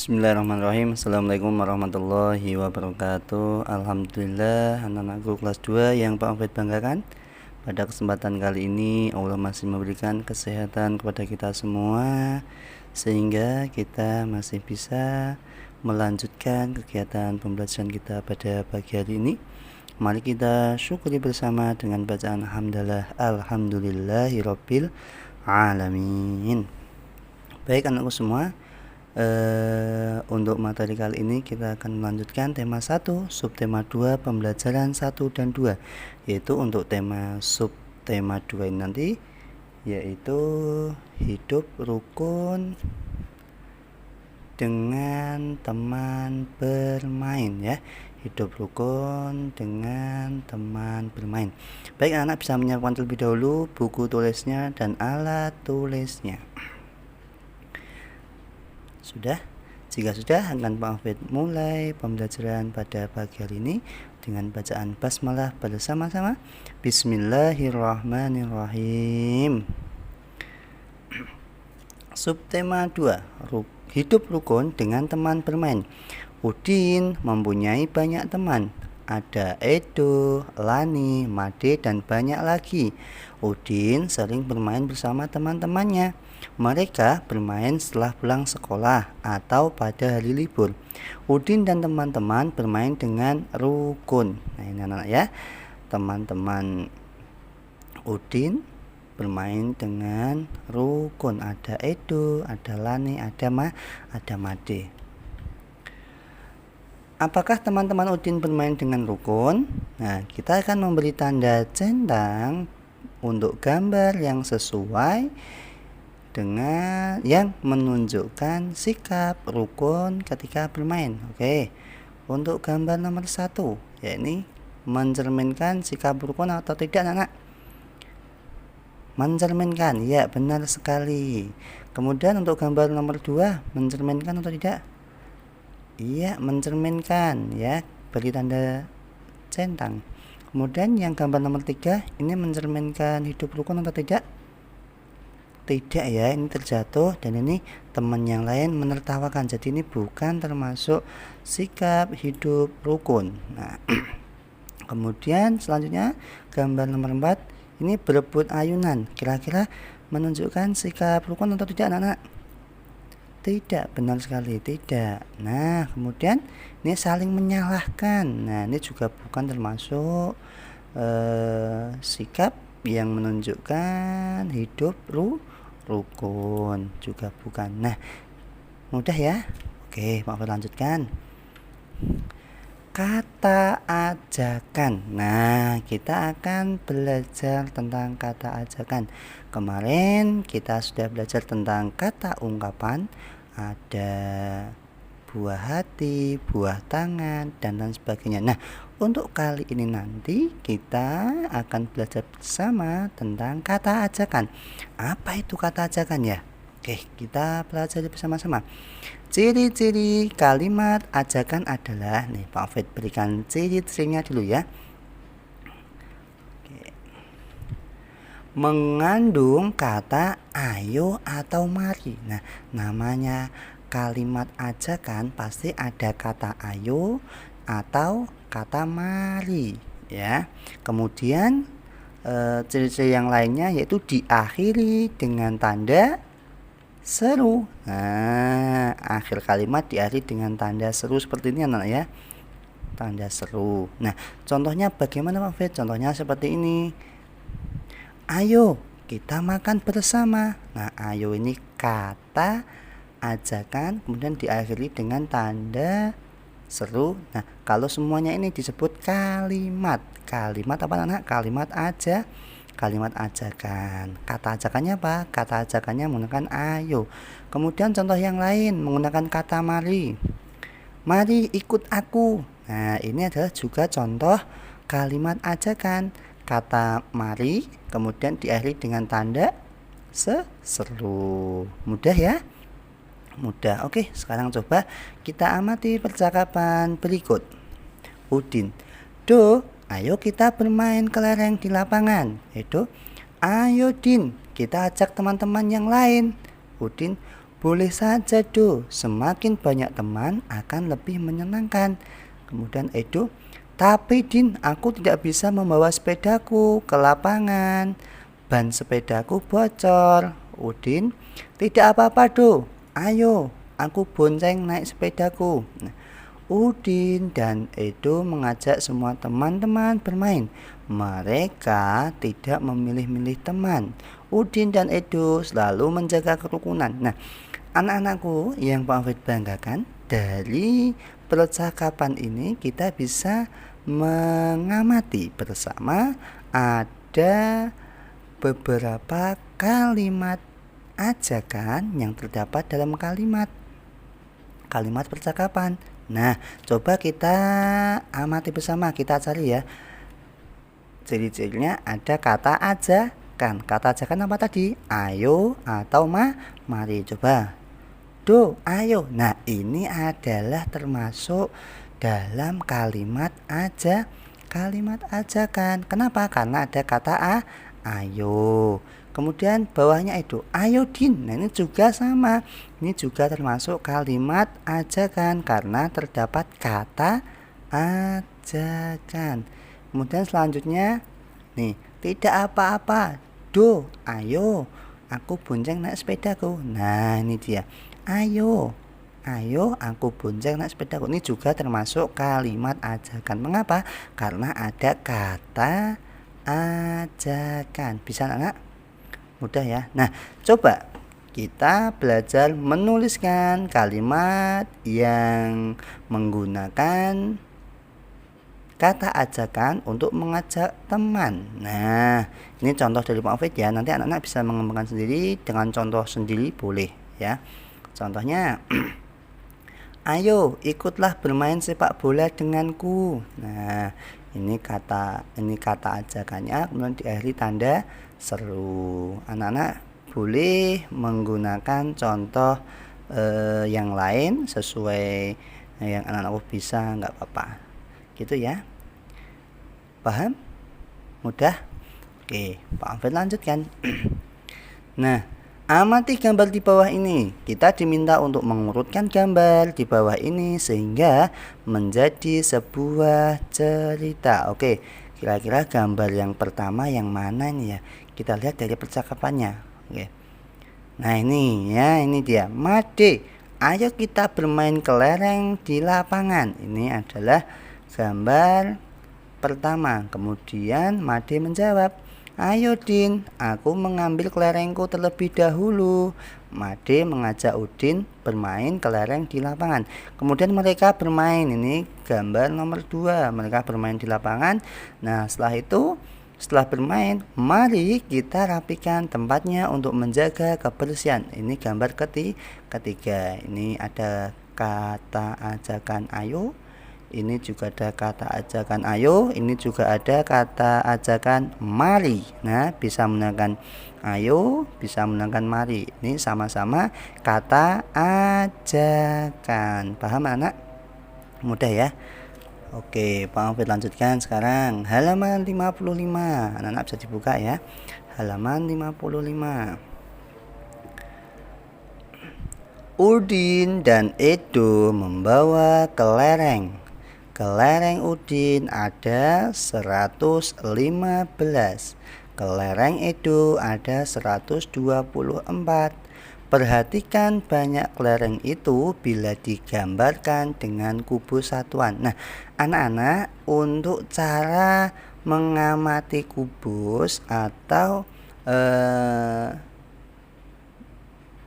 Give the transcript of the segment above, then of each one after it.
Bismillahirrahmanirrahim. Assalamualaikum warahmatullahi wabarakatuh. Alhamdulillah, anak-anakku kelas 2 yang Pak Alfred banggakan. Pada kesempatan kali ini Allah masih memberikan kesehatan kepada kita semua, sehingga kita masih bisa melanjutkan kegiatan pembelajaran kita pada pagi hari ini. Mari kita syukuri bersama dengan bacaan hamdalah alhamdulillahirabbil alamin. Baik anakku semua, untuk materi kali ini kita akan melanjutkan tema 1, subtema 2, pembelajaran 1 dan 2, yaitu untuk tema subtema 2 ini nanti yaitu hidup rukun dengan teman bermain, ya. Hidup rukun dengan teman bermain. Baik, anak-anak bisa menyiapkan terlebih dahulu buku tulisnya dan alat tulisnya. Sudah? Jika sudah, akan Pak Alfred mulai pembelajaran pada pagi hari ini dengan bacaan basmalah bersama-sama. Bismillahirrahmanirrahim. Subtema 2, hidup rukun dengan teman bermain. Udin mempunyai banyak teman. Ada Edo, Lani, Made, dan banyak lagi. Udin sering bermain bersama teman-temannya. Mereka bermain setelah pulang sekolah atau pada hari libur. Udin dan teman-teman bermain dengan rukun. Nah, ini anak-anak ya. Teman-teman Udin bermain dengan rukun. Ada Edo, ada Lani, ada Made. Apakah teman-teman Udin bermain dengan rukun? Nah, kita akan memberi tanda centang untuk gambar yang sesuai dengan yang menunjukkan sikap rukun ketika bermain. Oke. Untuk gambar nomor 1, yakni mencerminkan sikap rukun atau tidak, anak-anak? Mencerminkan, ya, benar sekali. Kemudian untuk gambar nomor 2, mencerminkan atau tidak? Iya, mencerminkan, ya. Beri tanda centang. Kemudian yang gambar nomor 3, ini mencerminkan hidup rukun atau tidak? Tidak, ya, ini terjatuh dan ini teman yang lain menertawakan. Jadi ini bukan termasuk sikap hidup rukun. Nah, kemudian selanjutnya gambar nomor 4, ini berebut ayunan. Kira-kira menunjukkan sikap rukun atau tidak, anak-anak? Tidak, benar sekali, tidak. Nah, kemudian ini saling menyalahkan. Nah, ini juga bukan termasuk sikap yang menunjukkan hidup rukun, juga bukan. Nah, mudah ya. Oke, mau lanjutkan. Kata ajakan. Nah, kita akan belajar tentang kata ajakan. Kemarin kita sudah belajar tentang kata ungkapan. Ada buah hati, buah tangan, dan lain sebagainya. Nah, untuk kali ini nanti kita akan belajar bersama tentang kata ajakan. Apa itu kata ajakan, ya? Oke, kita pelajari bersama-sama. Ciri-ciri kalimat ajakan adalah, nih Pak Alfred berikan ciri-cirinya dulu, ya. Oke. Mengandung kata ayo atau mari. Nah, namanya kalimat ajakan pasti ada kata ayo atau kata mari, ya. Kemudian ciri-ciri yang lainnya yaitu diakhiri dengan tanda seru. Nah, akhir kalimat diakhiri dengan tanda seru seperti ini, anak, ya. Tanda seru. Nah, contohnya bagaimana, Pak Fit? Contohnya seperti ini. Ayo kita makan bersama. Nah, ayo ini kata ajakan, kemudian diakhiri dengan tanda seru. Nah, kalau semuanya ini disebut kalimat. Kalimat apa, anak? Kalimat kalimat ajakan. Kata ajakannya apa? Kata ajakannya menggunakan ayo. Kemudian contoh yang lain menggunakan kata mari. Mari ikut aku. Nah, ini adalah juga contoh kalimat ajakan. Kata mari kemudian diakhiri dengan tanda seru. Mudah, ya? Mudah. Oke, sekarang coba kita amati percakapan berikut. Udin, Do, ayo kita bermain kelereng di lapangan. Edo, ayo Din, kita ajak teman-teman yang lain. Udin, Boleh saja Do, semakin banyak teman akan lebih menyenangkan. Kemudian Edo, tapi Din, aku tidak bisa membawa sepedaku ke lapangan. Ban sepedaku bocor. Udin, tidak apa-apa Do, ayo aku bonceng naik sepedaku. Udin dan Edo mengajak semua teman-teman bermain. Mereka tidak memilih-milih teman. Udin dan Edo selalu menjaga kerukunan. Nah, anak-anakku yang Pak Hafid banggakan, dari percakapan ini kita bisa mengamati bersama ada beberapa kalimat ajakan yang terdapat dalam kalimat percakapan. Nah, coba kita amati bersama, kita cari ya. Ciri-cirinya ada kata ajakan. Kata ajakan apa tadi? Ayo atau mari. Coba. Do, ayo. Nah, ini adalah termasuk dalam kalimat ajakan. Kenapa? Karena ada kata ayo. Kemudian bawahnya itu ayo Din. Nah, ini juga sama. Ini juga termasuk kalimat ajakan karena terdapat kata ajakan. Kemudian selanjutnya nih, tidak apa-apa. Do, ayo. Aku bonceng naik sepedaku. Nah, ini dia. Ayo aku bonceng naik sepedaku. Ini juga termasuk kalimat ajakan. Mengapa? Karena ada kata ajakan. Bisa anak? Mudah ya. Nah, coba kita belajar menuliskan kalimat yang menggunakan kata ajakan untuk mengajak teman. Nah, ini contoh dari Pak Hafid ya. Nanti anak-anak bisa mengembangkan sendiri dengan contoh sendiri boleh ya. Contohnya ayo ikutlah bermain sepak bola denganku. Nah, ini kata ajakannya, kemudian diakhiri tanda seru. Anak-anak boleh menggunakan contoh yang lain sesuai yang anak-anak bisa, nggak apa-apa gitu ya. Paham? Mudah? Oke, Pak Hafid lanjutkan. Nah, amati gambar di bawah ini. Kita diminta untuk mengurutkan gambar di bawah ini sehingga menjadi sebuah cerita. Oke, kira-kira gambar yang pertama yang mana nih ya? Kita lihat dari percakapannya. Oke. Nah, ini ya, ini dia. Made, ayo kita bermain kelereng di lapangan. Ini adalah gambar pertama. Kemudian Made menjawab, ayo Din, aku mengambil kelerengku terlebih dahulu. Made mengajak Udin bermain kelereng di lapangan. Kemudian mereka bermain. Ini gambar nomor 2. Mereka bermain di lapangan. Nah, setelah bermain, mari kita rapikan tempatnya untuk menjaga kebersihan. Ini gambar ketiga. Ini ada kata ajakan ayo. Ini juga ada kata ajakan ayo. Ini juga ada kata ajakan mari. Nah, bisa menggunakan ayo, bisa menggunakan mari. Ini sama-sama kata ajakan. Paham anak? Mudah ya. Oke, Pak Hafid lanjutkan sekarang. Halaman 55. Anak-anak bisa dibuka ya. Halaman 55. Udin dan Edo membawa kelereng. Kelereng Udin ada 115. Kelereng Edo ada 124. Perhatikan banyak kelereng itu bila digambarkan dengan kubus satuan. Nah, anak-anak, untuk cara mengamati kubus atau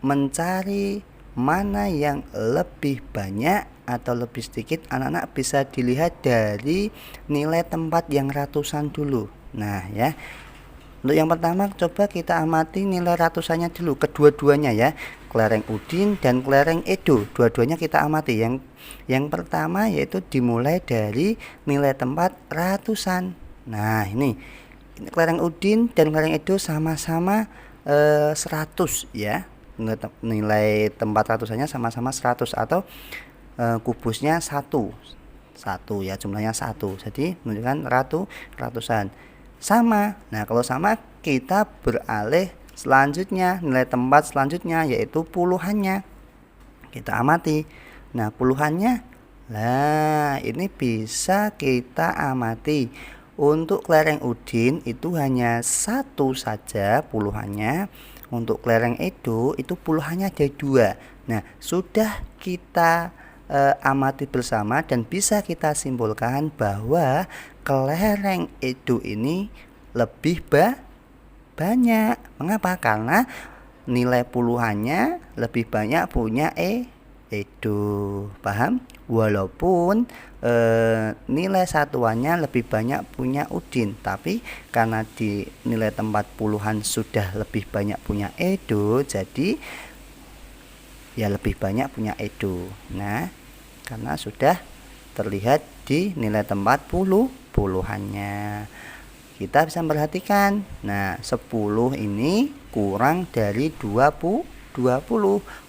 mencari mana yang lebih banyak atau lebih sedikit, anak-anak bisa dilihat dari nilai tempat yang ratusan dulu. Nah ya, untuk yang pertama coba kita amati nilai ratusannya dulu, kedua-duanya ya, kelereng Udin dan kelereng Edo, dua-duanya kita amati. Yang pertama yaitu dimulai dari nilai tempat ratusan. Nah ini kelereng Udin dan kelereng Edo sama-sama 100 ya, nilai tempat ratusannya sama-sama 100 atau kubusnya satu ya, jumlahnya 1, jadi menunjukkan ratusan sama. Nah, kalau sama kita beralih Selanjutnya nilai tempat selanjutnya yaitu puluhannya. Kita amati. Nah, puluhannya. Nah, ini bisa kita amati. Untuk kelereng Udin itu hanya satu saja puluhannya. Untuk kelereng Edo itu puluhannya ada dua. Nah, sudah kita amati bersama dan bisa kita simpulkan bahwa kelereng Edo ini lebih banyak. Mengapa? Karena nilai puluhannya lebih banyak punya Edo. Paham? Walaupun nilai satuannya lebih banyak punya Udin, tapi karena di nilai tempat puluhan sudah lebih banyak punya Edo, jadi ya lebih banyak punya Edo. Nah, karena sudah terlihat di nilai tempat puluhannya. Kita bisa memperhatikan. Nah, 10 ini kurang dari 20.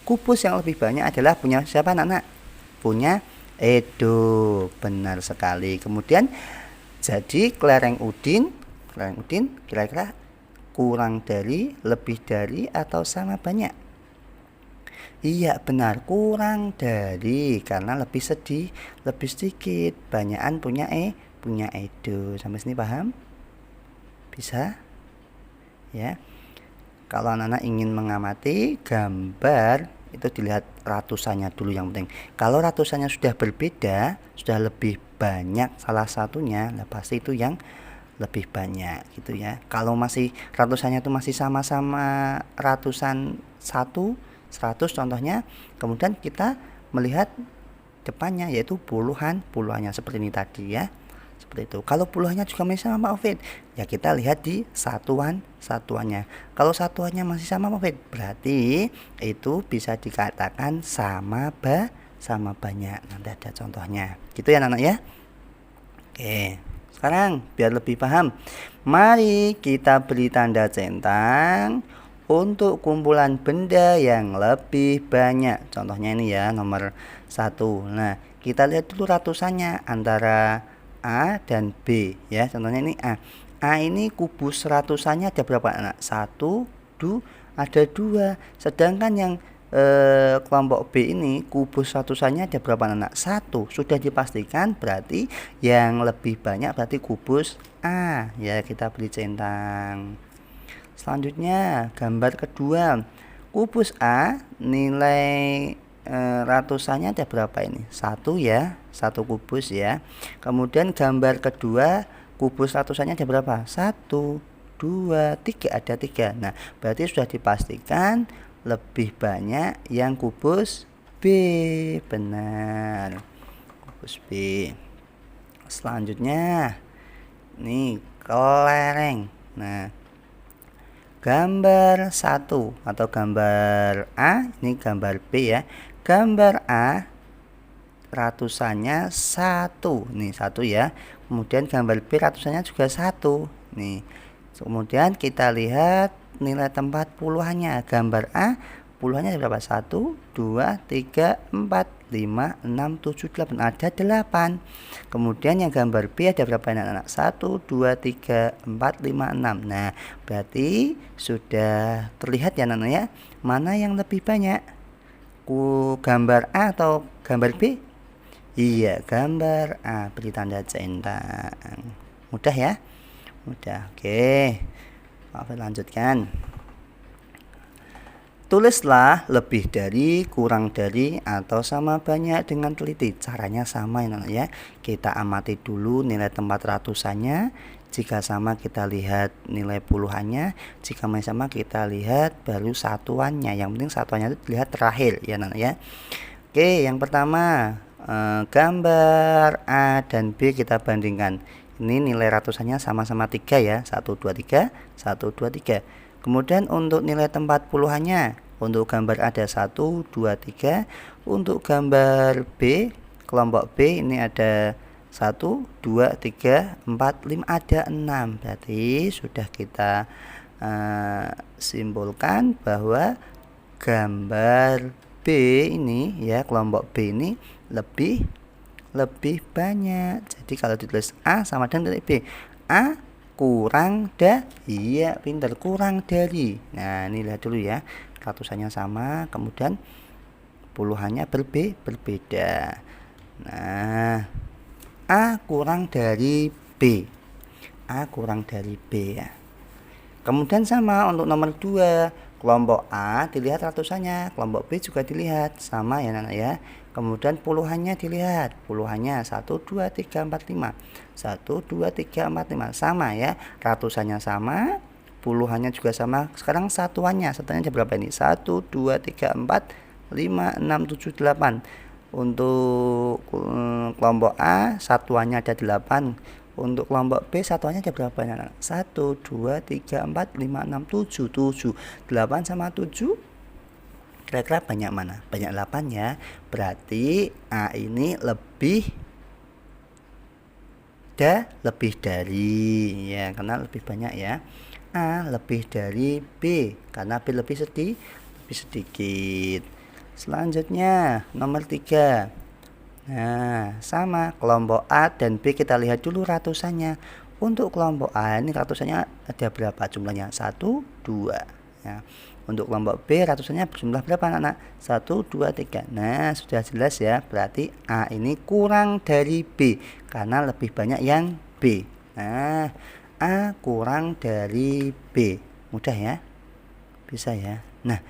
Kubus yang lebih banyak adalah punya siapa, anak-anak? Punya Edo. Benar sekali. Kemudian jadi kelereng Udin kira-kira kurang dari, lebih dari, atau sama banyak? Iya, benar, kurang dari, karena lebih sedikit. Banyakan punya Edo. Sampai sini paham? Bisa? Ya. Kalau anak-anak ingin mengamati gambar itu dilihat ratusannya dulu yang penting. Kalau ratusannya sudah berbeda, sudah lebih banyak salah satunya, nah pasti itu yang lebih banyak gitu ya. Kalau masih ratusannya itu masih sama-sama ratusan 100 contohnya, kemudian kita melihat depannya yaitu puluhannya seperti ini tadi ya. Seperti itu. Kalau puluhannya juga masih sama Pak Ovid, ya kita lihat di satuannya. Kalau satuannya masih sama Pak Ovid, berarti itu bisa dikatakan sama banyak. Nanti ada contohnya. Gitu ya anak-anak ya. Oke. Sekarang biar lebih paham, mari kita beri tanda centang untuk kumpulan benda yang lebih banyak. Contohnya ini ya, nomor 1. Nah, kita lihat dulu ratusannya antara A dan B ya. Contohnya ini A. A ini kubus ratusannya ada berapa anak? 1, 2, ada 2. Sedangkan yang kelompok B ini kubus ratusannya ada berapa anak? 1. Sudah dipastikan berarti yang lebih banyak berarti kubus A ya, kita beri centang. Selanjutnya gambar kedua, kubus A nilai ratusannya ada berapa ini? 1 ya, 1 kubus ya. Kemudian gambar kedua kubus ratusannya ada berapa? 1, 2, 3, ada 3. Nah, berarti sudah dipastikan lebih banyak yang kubus B. Benar, kubus B. Selanjutnya nih kelereng. Nah, gambar 1 atau gambar A, ini gambar B ya. Gambar A ratusannya 1. Nih 1 ya. Kemudian gambar B ratusannya juga 1. Nih. Kemudian kita lihat nilai tempat puluhannya. Gambar A puluhannya berapa? 1, 2, 3, 4, 5, 6, 7, 8. Ada 8. Kemudian yang gambar B ada berapa anak-anak? 1, 2, 3, 4, 5, 6. Nah, berarti sudah terlihat ya anak-anak ya, mana yang lebih banyak? Gambar A atau gambar B? Iya, gambar A. Beri tanda centang. Mudah ya? Mudah. Oke. Oke, lanjutkan. Tulislah lebih dari, kurang dari, atau sama banyak dengan teliti. Caranya sama ya. Kita amati dulu nilai tempat ratusannya. Jika sama kita lihat nilai puluhannya. Jika masih sama kita lihat baru satuannya. Yang penting satuannya itu dilihat terakhir ya ya. Oke, yang pertama gambar A dan B kita bandingkan. Ini nilai ratusannya sama-sama 3 ya. 1, 2, 3, 1, 2, 3. Kemudian untuk nilai tempat puluhannya, untuk gambar ada 1, 2, 3. Untuk gambar B, kelompok B ini ada 1, 2, 3, 4, 5, ada 6. Berarti sudah kita simpulkan bahwa gambar B ini ya, kelompok B ini lebih banyak. Jadi kalau ditulis A sama dengan titik B, A kurang iya pinter, kurang dari. Nah ini lihat dulu ya, ratusannya sama, kemudian puluhannya berbeda. Nah A kurang dari B, A kurang dari B ya. Kemudian sama untuk nomor 2, kelompok A dilihat ratusannya, kelompok B juga dilihat, sama ya anak ya. Kemudian puluhannya dilihat, puluhannya 1, 2, 3, 4, 5, 1, 2, 3, 4, 5, sama ya, ratusannya sama, puluhannya juga sama. Sekarang satuannya ada berapa ini? 1, 2, 3, 4, 5, 6, 7, 8. Untuk kelompok A satuannya ada 8. Untuk kelompok B satuannya ada berapa anak? 1, 2, 3, 4, 5, 6, 7. 8 sama 7 kira-kira banyak mana? Banyak 8 ya. Berarti A ini lebih dari ya, karena lebih banyak ya. A lebih dari B karena B lebih sedikit. Selanjutnya nomor 3. Nah sama, kelompok A dan B kita lihat dulu ratusannya. Untuk kelompok A ini ratusannya ada berapa jumlahnya? 1, 2 ya. Untuk kelompok B ratusannya berjumlah berapa anak-anak? 1, 2, 3. Nah sudah jelas ya, berarti A ini kurang dari B karena lebih banyak yang B. Nah A kurang dari B, mudah ya, bisa ya. Nah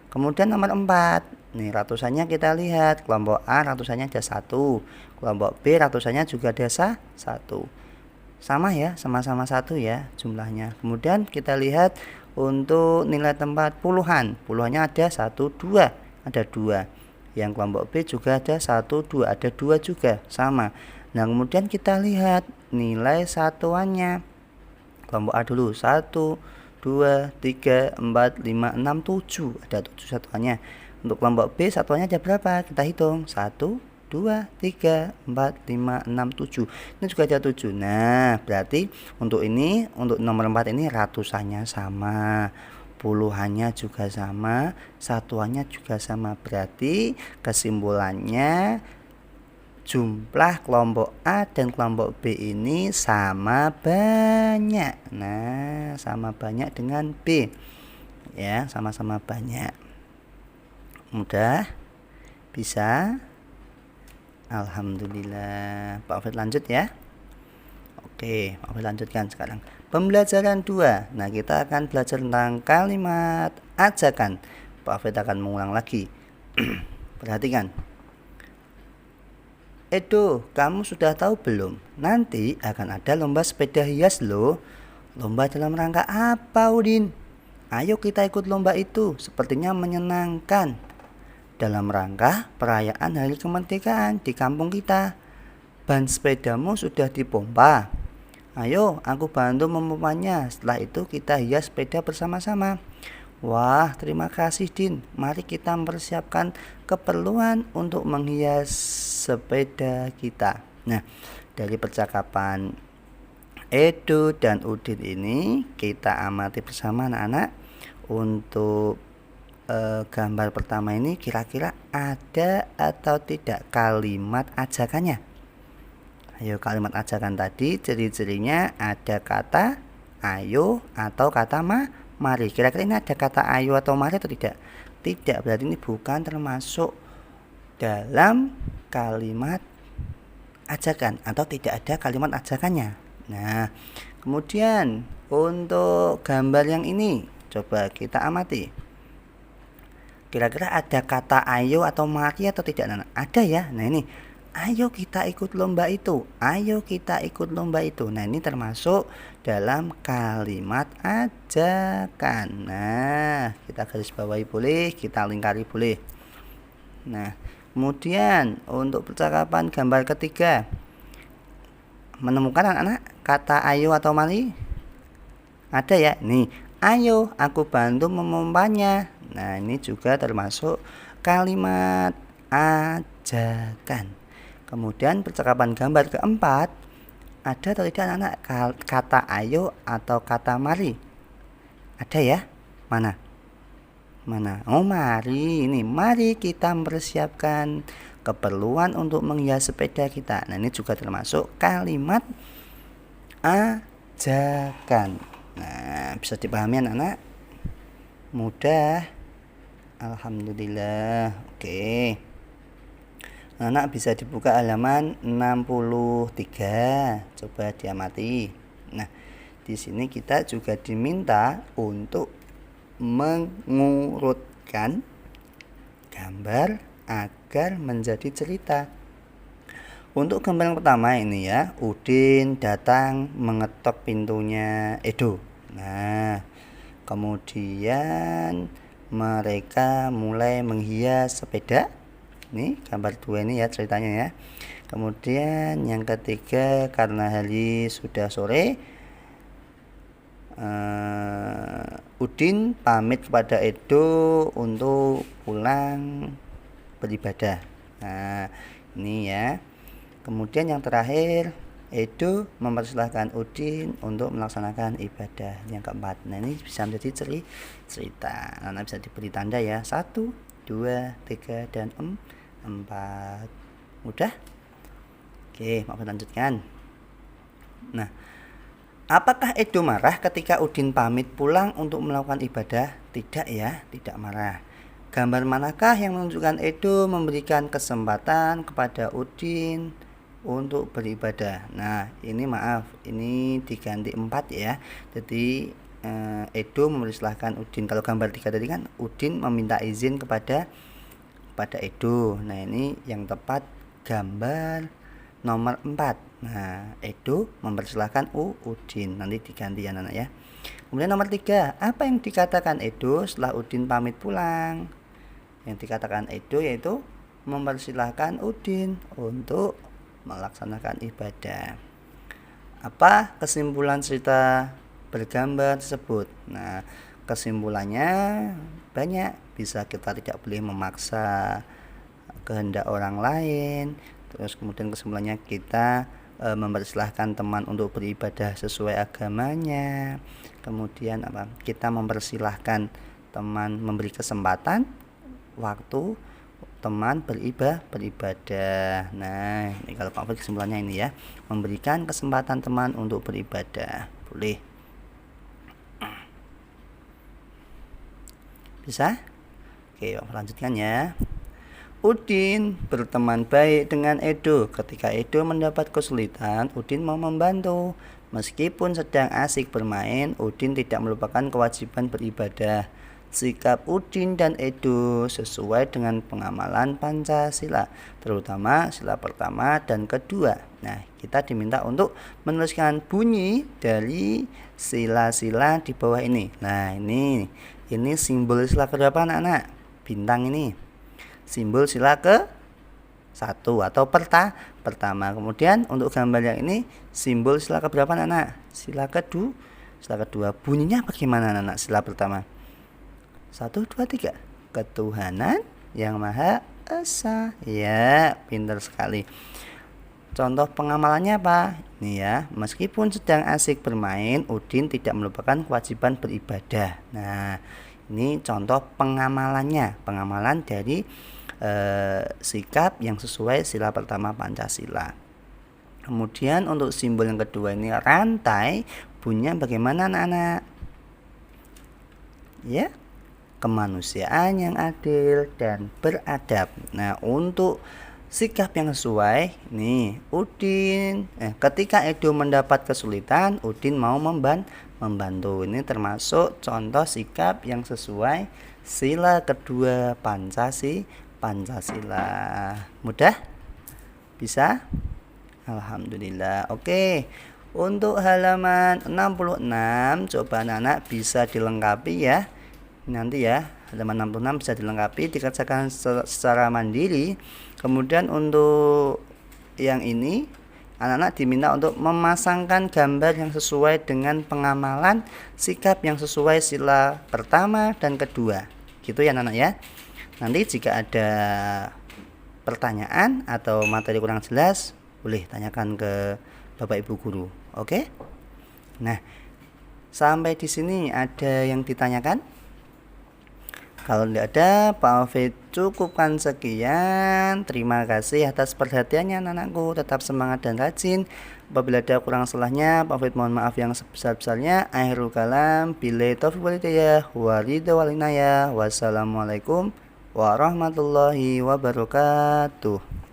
kemudian nomor 4. Nih ratusannya kita lihat, kelompok A ratusannya ada 1, kelompok B ratusannya juga ada 1. Sama ya, sama-sama 1 ya jumlahnya. Kemudian kita lihat untuk nilai tempat puluhan, puluhannya ada 1, 2, ada 2. Yang kelompok B juga ada 1, 2, ada 2 juga, sama. Nah kemudian kita lihat nilai satuannya. Kelompok A dulu, 1, 2, 3, 4, 5, 6, 7, ada 7 satuannya. Untuk kelompok B satuannya ada berapa? Kita hitung, 1, 2, 3, 4, 5, 6, 7. Ini juga ada 7. Nah berarti untuk nomor 4 ini ratusannya sama, puluhannya juga sama, satuannya juga sama. Berarti kesimpulannya jumlah kelompok A dan kelompok B ini sama banyak. Nah sama banyak dengan B ya, sama-sama banyak. Mudah, bisa. Alhamdulillah. Pak Alfred lanjut ya. Oke, Pak Alfred lanjutkan sekarang pembelajaran 2. Nah kita akan belajar tentang kalimat ajakan. Pak Alfred akan mengulang lagi. Perhatikan. Edo, kamu sudah tahu belum? Nanti akan ada lomba sepeda hias loh. Lomba dalam rangka apa, Udin? Ayo kita ikut lomba itu, sepertinya menyenangkan. Dalam rangka perayaan Hari Kemerdekaan di kampung kita. Ban sepedamu sudah dipompa. Ayo, aku bantu memompanya. Setelah itu kita hias sepeda bersama-sama. Wah, terima kasih Din. Mari kita mempersiapkan keperluan untuk menghias sepeda kita. Nah, dari percakapan Edo dan Udin ini kita amati bersama anak-anak. Untuk gambar pertama ini kira-kira ada atau tidak kalimat ajakannya? Ayo, kalimat ajakan tadi ciri-cirinya ada kata ayo atau kata mari. Kira-kira ini ada kata ayo atau mari atau tidak? Tidak, berarti ini bukan termasuk dalam kalimat ajakan atau tidak ada kalimat ajakannya. Nah kemudian untuk gambar yang ini coba kita amati. Kira-kira ada kata ayo atau mari atau tidak? Nah, ada ya. Nah ini, ayo kita ikut lomba itu, ayo kita ikut lomba itu. Nah ini termasuk dalam kalimat ajakan. Nah kita garis bawahi boleh, kita lingkari boleh. Nah kemudian untuk percakapan gambar ketiga, menemukan anak-anak kata ayo atau mari? Ada ya. Nih, ayo aku bantu memompanya. Nah ini juga termasuk kalimat ajakan. Kemudian percakapan gambar keempat, ada atau tidak anak-anak kata ayo atau kata mari? Ada ya? Mana? Oh mari, ini mari kita mempersiapkan keperluan untuk menghias sepeda kita. Nah ini juga termasuk kalimat ajakan. Nah, bisa dipahami anak-anak? Mudah. Alhamdulillah. Oke. Anak bisa dibuka halaman 63. Coba diamati. Nah, di sini kita juga diminta untuk mengurutkan gambar agar menjadi cerita. Untuk gambar yang pertama ini ya, Udin datang mengetok pintunya Edo. Nah, kemudian mereka mulai menghias sepeda. Ini gambar 2 ini ya ceritanya ya. Kemudian yang ketiga, karena hari sudah sore, Udin pamit kepada Edo untuk pulang beribadah. Nah, ini ya. Kemudian yang terakhir, Edo mempersilahkan Udin untuk melaksanakan ibadah. Yang keempat, nah ini bisa menjadi cerita. Nah, bisa diberi tanda ya, 1, 2, 3, dan 4. Mudah? Oke, mau lanjutkan. Nah, apakah Edo marah ketika Udin pamit pulang untuk melakukan ibadah? Tidak ya, tidak marah. Gambar manakah yang menunjukkan Edo memberikan kesempatan kepada Udin untuk beribadah? Nah, ini maaf, ini diganti 4 ya. Jadi Edo mempersilahkan Udin. Kalau gambar 3 tadi kan Udin meminta izin kepada Edo. Nah, ini yang tepat gambar nomor 4. Nah, Edo mempersilahkan Udin. Nanti diganti ya anak ya. Kemudian nomor 3, apa yang dikatakan Edo setelah Udin pamit pulang? Yang dikatakan Edo yaitu mempersilahkan Udin untuk melaksanakan ibadah. Apa kesimpulan cerita bergambar tersebut? Nah, kesimpulannya banyak. Bisa kita tidak boleh memaksa kehendak orang lain. Terus kemudian kesimpulannya kita mempersilahkan teman untuk beribadah sesuai agamanya. Kemudian apa? Kita mempersilahkan teman, memberi kesempatan waktu teman beribadah. Nah, ini kalau Pak kesimpulannya ini ya, memberikan kesempatan teman untuk beribadah. Boleh. Bisa? Oke, lanjutkan ya. Udin berteman baik dengan Edo. Ketika Edo mendapat kesulitan, Udin mau membantu. Meskipun sedang asik bermain, Udin tidak melupakan kewajiban beribadah. Sikap Udin dan Edo sesuai dengan pengamalan Pancasila, terutama sila pertama dan kedua. Nah, kita diminta untuk menuliskan bunyi dari sila-sila di bawah ini. Nah, ini simbol sila keberapa anak-anak? Bintang ini simbol sila ke 1 atau pertama. Kemudian untuk gambar yang ini simbol sila keberapa anak-anak? Sila kedua. Bunyinya bagaimana anak-anak? Sila pertama 1, 2, 3. Ketuhanan yang Maha Esa. Ya, pintar sekali. Contoh pengamalannya apa? Ini ya, meskipun sedang asik bermain, Udin tidak melupakan kewajiban beribadah. Nah, ini contoh pengamalannya. Pengamalan dari sikap yang sesuai sila pertama Pancasila. Kemudian untuk simbol yang kedua ini rantai. Bunyinya bagaimana anak-anak? Ya, kemanusiaan yang adil dan beradab. Nah, untuk sikap yang sesuai nih, Udin ketika Edo mendapat kesulitan, Udin mau membantu. Ini termasuk contoh sikap yang sesuai sila kedua Pancasila. Mudah? Bisa? Alhamdulillah. Oke. Untuk halaman 66 coba anak-anak bisa dilengkapi ya. Nanti ya, halaman 66 bisa dilengkapi, dikerjakan secara mandiri. Kemudian untuk yang ini anak-anak diminta untuk memasangkan gambar yang sesuai dengan pengamalan sikap yang sesuai sila pertama dan kedua. Gitu ya anak-anak ya. Nanti jika ada pertanyaan atau materi kurang jelas, boleh tanyakan ke Bapak Ibu guru. Oke? Nah, sampai di sini ada yang ditanyakan? Kalau tidak ada, Pak Alfie cukupkan sekian. Terima kasih atas perhatiannya anak-anakku. Tetap semangat dan rajin Apabila ada kurang salahnya, pamit mohon maaf yang sebesar-besarnya. Akhirul kalam, billahi taufiq wal hidayah, wal inayah. Wassalamualaikum warahmatullahi wabarakatuh.